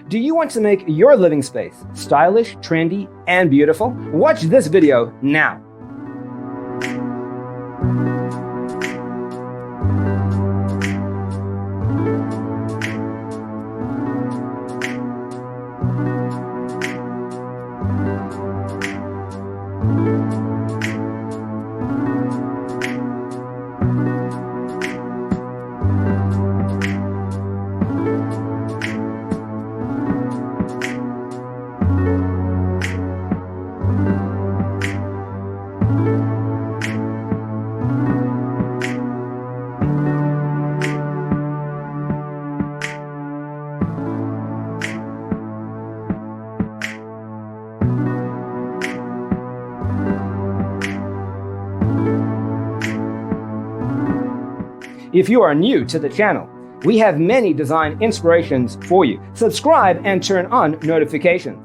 Do you want to make your living space stylish, trendy, and beautiful? Watch this video now. If you are new to the channel, we have many design inspirations for you. Subscribe and turn on notifications.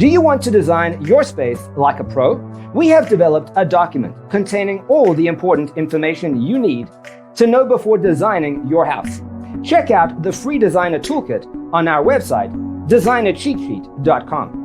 Do you want to design your space like a pro? We have developed a document containing all the important information you need to know before designing your house. Check out the free designer toolkit on our website, designercheatsheet.com.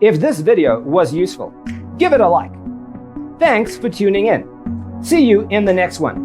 If this video was useful, give it a like. Thanks for tuning in. See you in the next one.